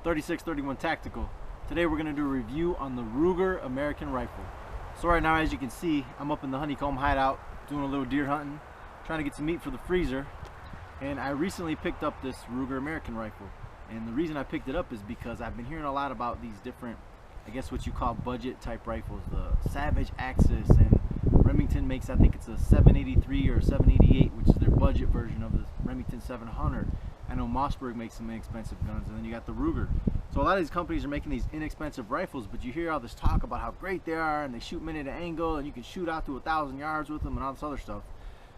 3631 Tactical. Today we're going to do a review on the Ruger American Rifle. So right now, as you can see, I'm up in the honeycomb hideout doing a little deer hunting, trying to get some meat for the freezer. And I recently picked up this Ruger American Rifle. And the reason I picked it up is because I've been hearing a lot about these different, I guess what you call budget type rifles. The Savage Axis, and Remington makes, I think it's a 783 or 788, which is their budget version of the Remington 700. I know Mossberg makes some inexpensive guns, and then you got the Ruger. So a lot of these companies are making these inexpensive rifles, but you hear all this talk about how great they are, and they shoot them at an angle, and you can shoot out to 1,000 yards with them, and all this other stuff.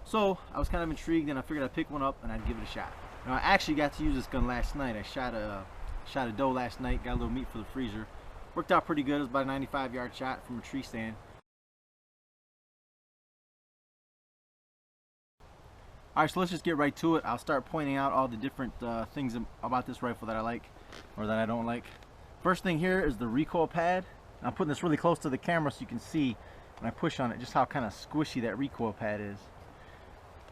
So I was kind of intrigued, and I figured I'd pick one up and I'd give it a shot. Now, I actually got to use this gun last night. I shot a doe last night, got a little meat for the freezer. Worked out pretty good. It was about a 95-yard shot from a tree stand. Alright, so let's just get right to it. I'll start pointing out all the different things about this rifle that I like or that I don't like. First thing here is the recoil pad. I'm putting this really close to the camera so you can see when I push on it just how kind of squishy that recoil pad is.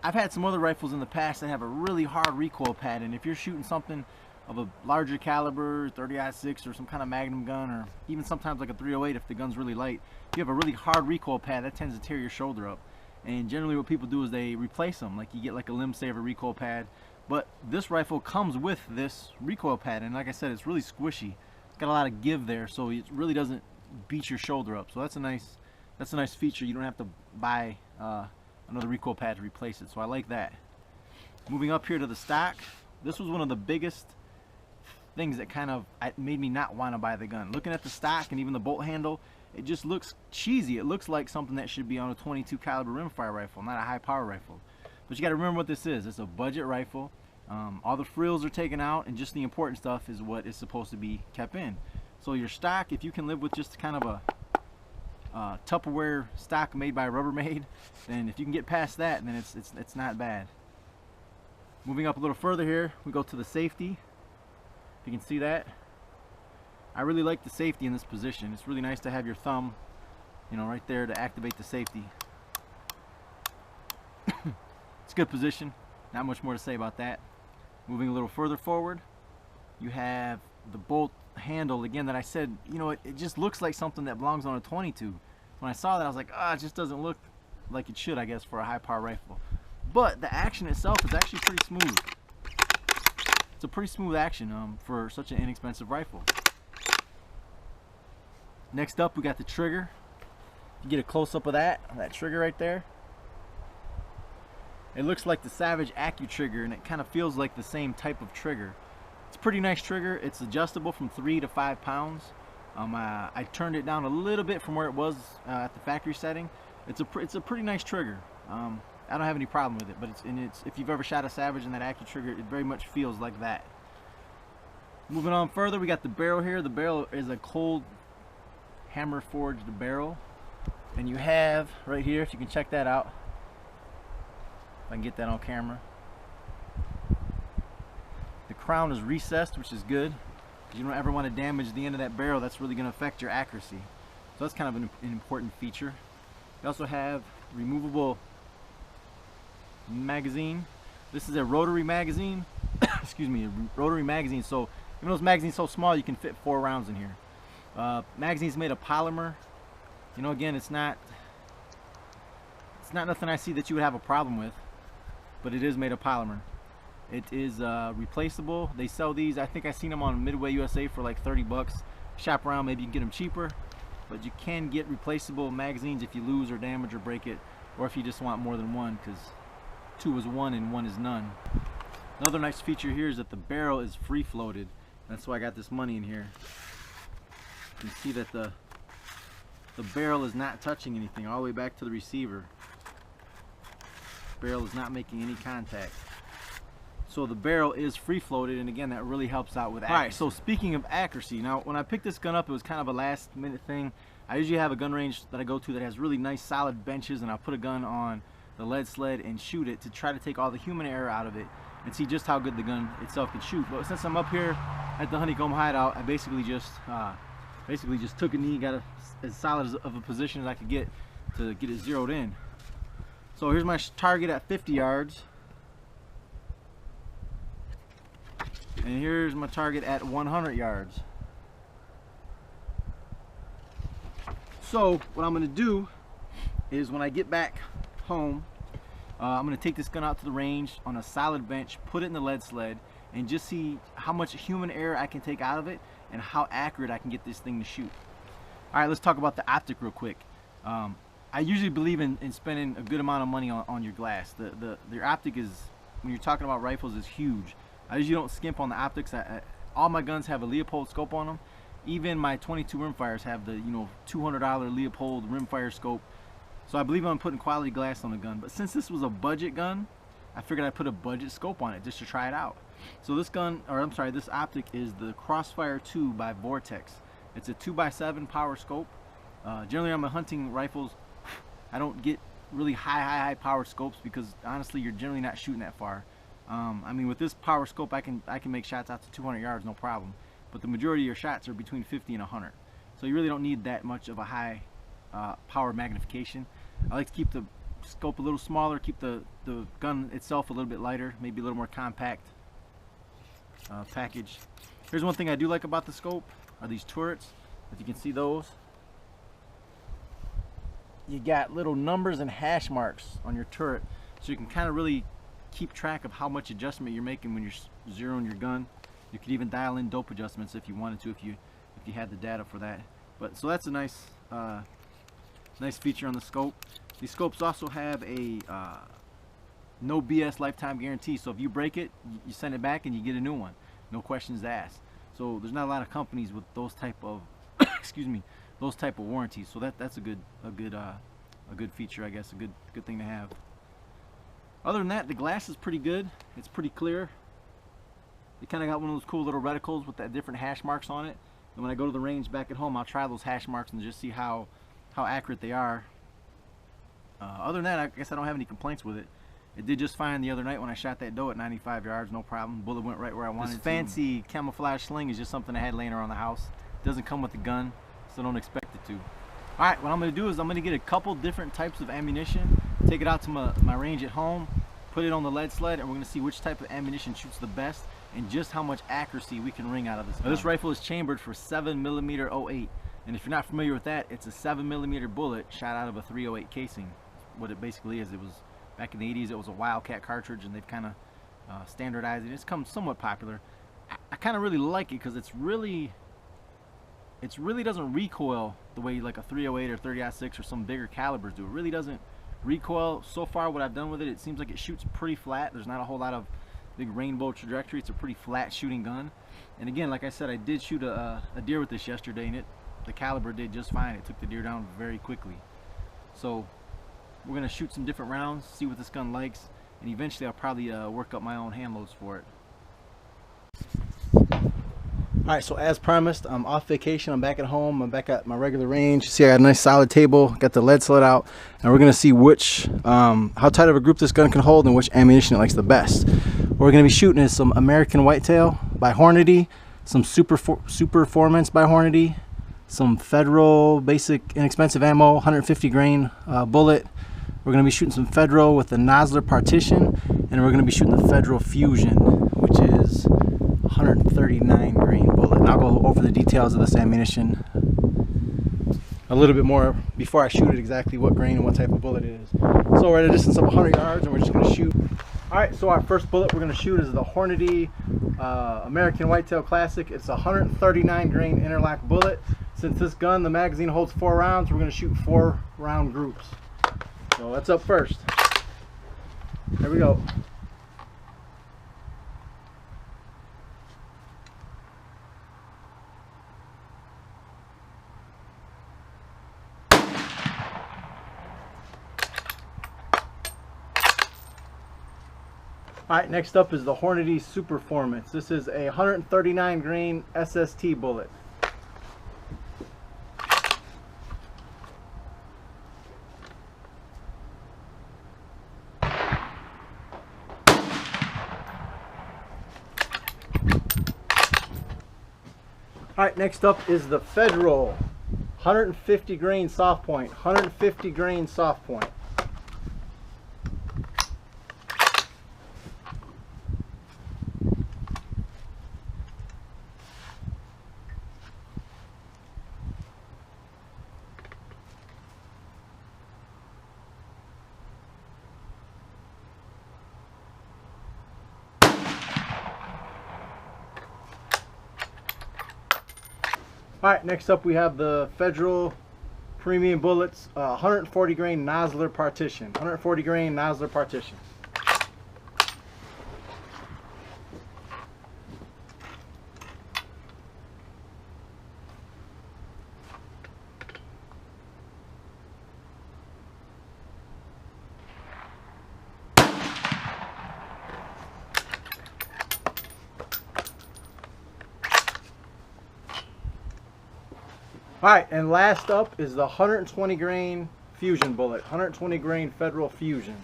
I've had some other rifles in the past that have a really hard recoil pad, and if you're shooting something of a larger caliber, 30-06 or some kind of Magnum gun, or even sometimes like a 308 if the gun's really light, if you have a really hard recoil pad, that tends to tear your shoulder up. And generally what people do is they replace them, like you get like a limb saver recoil pad. But this rifle comes with this recoil pad, and like I said, it's really squishy. It's got a lot of give there, so it really doesn't beat your shoulder up. So that's a nice feature. You don't have to buy another recoil pad to replace it, so I like that. Moving up here to the stock, this was one of the biggest things that kind of made me not want to buy the gun. Looking at the stock and even the bolt handle, it just looks cheesy. It looks like something that should be on a 22 caliber rimfire rifle, not a high power rifle. But you got to remember what this is. It's a budget rifle. All the frills are taken out, and just the important stuff is what is supposed to be kept in. So your stock, if you can live with just kind of a Tupperware stock made by Rubbermaid, then if you can get past that, then it's not bad. Moving up a little further here, we go to the safety. If you can see that, I really like the safety in this position. It's really nice to have your thumb, you know, right there to activate the safety. It's a good position. Not much more to say about that. Moving a little further forward, you have the bolt handle again that I said, you know, it just looks like something that belongs on a 22. When I saw that, I was like, it just doesn't look like it should, I guess, for a high power rifle. But the action itself is actually pretty smooth. It's a pretty smooth action for such an inexpensive rifle. Next up, we got the trigger. You get a close-up of that trigger right there. It looks like the Savage Accu trigger, and it kind of feels like the same type of trigger. It's a pretty nice trigger. It's adjustable from 3 to 5 pounds. I turned it down a little bit from where it was at the factory setting. It's a pretty nice trigger. I don't have any problem with it, but if you've ever shot a Savage and that Accu trigger, it very much feels like that. Moving on further, we got the barrel here. The barrel is a cold hammer forged barrel, and you have right here, if you can check that out, if I can get that on camera, the crown is recessed, which is good because you don't ever want to damage the end of that barrel. That's really going to affect your accuracy, so that's kind of an important feature. You also have removable magazine. This is a rotary magazine. Excuse me, a rotary magazine, so even though this magazine's so small, you can fit 4 rounds in here. Magazine's made of polymer. You know, again, it's not nothing I see that you would have a problem with, but it is made of polymer. It is replaceable. They sell these, I think I've seen them on Midway USA for like 30 bucks. Shop around, maybe you can get them cheaper, but you can get replaceable magazines if you lose or damage or break it, or if you just want more than one, because 2 is 1 and 1 is none. Another nice feature here is that the barrel is free floated. That's why I got this money in here. You can see that the barrel is not touching anything all the way back to the receiver. Barrel is not making any contact. So the barrel is free floated, and again, that really helps out with accuracy. Alright, so speaking of accuracy, now when I picked this gun up, it was kind of a last minute thing. I usually have a gun range that I go to that has really nice solid benches, and I'll put a gun on the lead sled and shoot it to try to take all the human error out of it and see just how good the gun itself can shoot. But since I'm up here at the honeycomb hideout, I basically just took a knee, got as solid of a position as I could get to get it zeroed in. So here's my target at 50 yards. And here's my target at 100 yards. So what I'm gonna do is when I get back home, I'm gonna take this gun out to the range on a solid bench, put it in the lead sled, and just see how much human error I can take out of it and how accurate I can get this thing to shoot. All right, let's talk about the optic real quick. I usually believe in spending a good amount of money on your glass. Your optic is, when you're talking about rifles, is huge. I usually don't skimp on the optics. All my guns have a Leopold scope on them. Even my 22 rimfires have the $200 Leopold rimfire scope. So I believe I'm putting quality glass on the gun. But since this was a budget gun, I figured I'd put a budget scope on it just to try it out. So this gun, or I'm sorry, this optic is the Crossfire 2 by Vortex. It's a 2x7 power scope. Generally on my hunting rifles, I don't get really high powered scopes because honestly you're generally not shooting that far. I mean, with this power scope I can make shots out to 200 yards no problem, but the majority of your shots are between 50 and 100, so you really don't need that much of a high power magnification. I like to keep the scope a little smaller, keep the gun itself a little bit lighter, maybe a little more compact package. Here's one thing I do like about the scope are these turrets. If you can see those, you got little numbers and hash marks on your turret, so you can kind of really keep track of how much adjustment you're making when you're zeroing your gun. You could even dial in dope adjustments if you wanted to, if you had the data for that. But so that's a nice feature on the scope. These scopes also have a no BS lifetime guarantee, so if you break it, you send it back and you get a new one, no questions asked. So there's not a lot of companies with those type of excuse me, those type of warranties. So that's a good feature, I guess, a good thing to have. Other than that, the glass is pretty good. It's pretty clear. It kind of got one of those cool little reticles with that different hash marks on it. And when I go to the range back at home, I'll try those hash marks and just see how accurate they are. Other than that, I guess I don't have any complaints with it. It did just fine the other night when I shot that doe at 95 yards, no problem. Bullet went right where I wanted. This fancy camouflage sling is just something I had laying around the house. It doesn't come with the gun, so don't expect it to. Alright, what I'm going to do is I'm going to get a couple different types of ammunition, take it out to my range at home, put it on the lead sled, and we're going to see which type of ammunition shoots the best and just how much accuracy we can wring out of this gun. Now, this rifle is chambered for 7mm 08, and if you're not familiar with that, it's a 7mm bullet shot out of a 308 casing. What it basically is, it was back in the 80s, it was a Wildcat cartridge, and they've kind of standardized it. It's become somewhat popular. I kind of really like it because it really doesn't recoil the way like a 308 or 30-06 or some bigger calibers do. It really doesn't recoil. So far what I've done with it, it seems like it shoots pretty flat. There's not a whole lot of big rainbow trajectory. It's a pretty flat shooting gun. And again, like I said, I did shoot a deer with this yesterday, and the caliber did just fine. It took the deer down very quickly. So we're going to shoot some different rounds, see what this gun likes, and eventually I'll probably work up my own hand loads for it. Alright, so as promised, I'm off vacation. I'm back at home. I'm back at my regular range. See, I got a nice solid table, got the lead sled out, and we're going to see which, how tight of a group this gun can hold and which ammunition it likes the best. What we're going to be shooting is some American Whitetail by Hornady, some Super Performance by Hornady, some Federal basic inexpensive ammo, 150 grain bullet. We're going to be shooting some Federal with the Nosler Partition, and we're going to be shooting the Federal Fusion, which is 139 grain bullet. And I'll go over the details of this ammunition a little bit more before I shoot it, exactly what grain and what type of bullet it is. So we're at a distance of 100 yards and we're just going to shoot. Alright, so our first bullet we're going to shoot is the Hornady American Whitetail Classic. It's a 139 grain interlock bullet. Since this gun, the magazine holds 4 rounds, we're going to shoot 4 round groups. So that's up first. There we go. Alright, next up is the Hornady Super Performance. This is a 139 grain SST bullet. Alright, next up is the Federal 150 grain soft point. 150 grain soft point. Alright, next up we have the Federal Premium Bullets 140 grain Nosler partition. 140 grain Nosler partition. Alright, and last up is the 120 grain Fusion bullet. 120 grain Federal Fusion.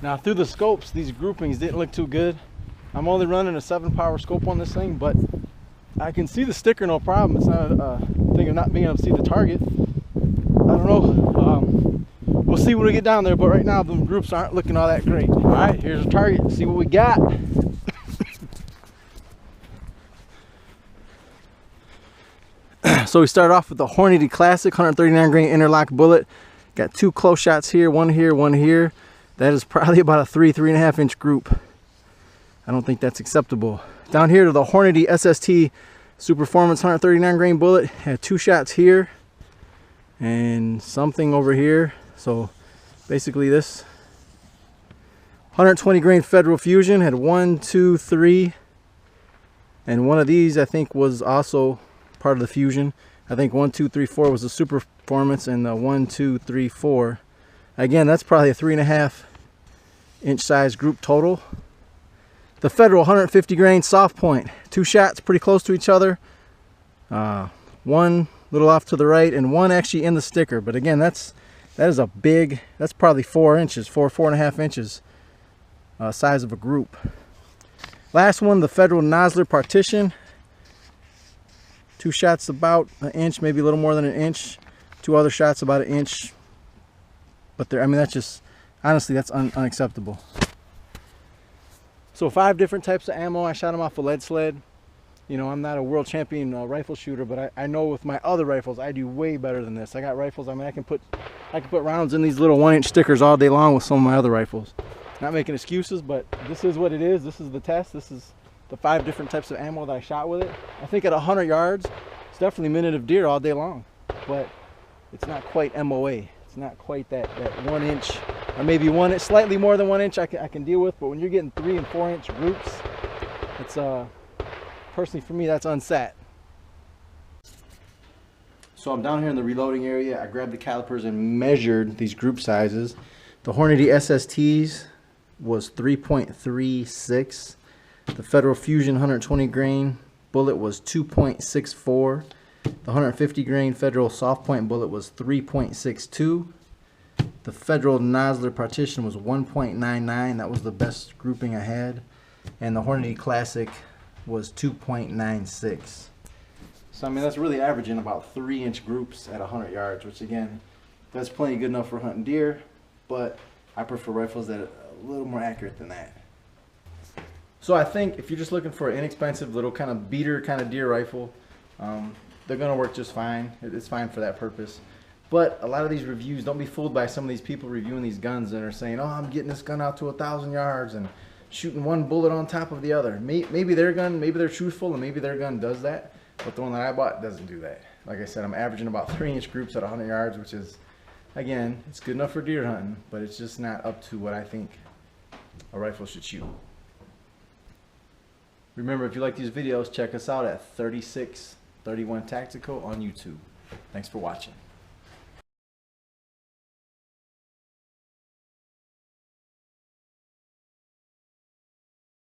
Now through the scopes, these groupings didn't look too good. I'm only running a 7-power scope on this thing, but I can see the sticker no problem. It's not a thing of not being able to see the target. I don't know. We'll see when we get down there, but right now the groups aren't looking all that great. All right, here's the target. See what we got. So we start off with the Hornady Classic 139 grain interlock bullet. Got 2 close shots here, one here, one here. That is probably about a 3.5 inch group. I don't think that's acceptable. Down here to the Hornady SST Superformance 139 grain bullet. Had 2 shots here and something over here. So basically this 120 grain Federal Fusion had 1, 2, 3, and one of these I think was also part of the Fusion. I think 1, 2, 3, 4 was the Superformance, and the 1, 2, 3, 4. Again, that's probably a 3.5 inch size group total. The Federal 150 grain soft point, 2 shots pretty close to each other. One a little off to the right, and one actually in the sticker. But again, that is a big, that's probably 4 inches, 4.5 inches size of a group. Last one, the Federal Nosler partition. 2 shots about an inch, maybe a little more than an inch. 2 other shots about an inch. But I mean, that's just, honestly, that's unacceptable. So 5 different types of ammo. I shot them off a lead sled. You know, I'm not a world champion rifle shooter, but I know with my other rifles, I do way better than this. I got rifles, I mean, I can put rounds in these little 1-inch stickers all day long with some of my other rifles. Not making excuses, but this is what it is. This is the test. This is the 5 different types of ammo that I shot with it. I think at 100 yards, it's definitely minute of deer all day long, but it's not quite MOA. It's not quite that 1 inch, or maybe 1 inch, slightly more than 1 inch I can deal with. But when you're getting 3 and 4 inch groups, it's personally for me, that's unsat. So I'm down here in the reloading area. I grabbed the calipers and measured these group sizes. The Hornady SSTs was 3.36. The Federal Fusion 120 grain bullet was 2.64. The 150 grain Federal soft point bullet was 3.62. The Federal Nosler partition was 1.99. That was the best grouping I had. And the Hornady Classic was 2.96. So I mean, that's really averaging about 3-inch groups at 100 yards, which again, that's plenty good enough for hunting deer, but I prefer rifles that are a little more accurate than that. So I think if you're just looking for an inexpensive little kind of beater kind of deer rifle, they're gonna work just fine. It's fine for that purpose. But a lot of these reviews, don't be fooled by some of these people reviewing these guns that are saying, oh, I'm getting this gun out to 1,000 yards and shooting one bullet on top of the other. Maybe their gun, maybe they're truthful, and maybe their gun does that, but the one that I bought doesn't do that. Like I said, I'm averaging about 3-inch groups at 100 yards, which is, again, it's good enough for deer hunting, but it's just not up to what I think a rifle should shoot. Remember, if you like these videos, check us out at 3631 Tactical on YouTube. Thanks for watching.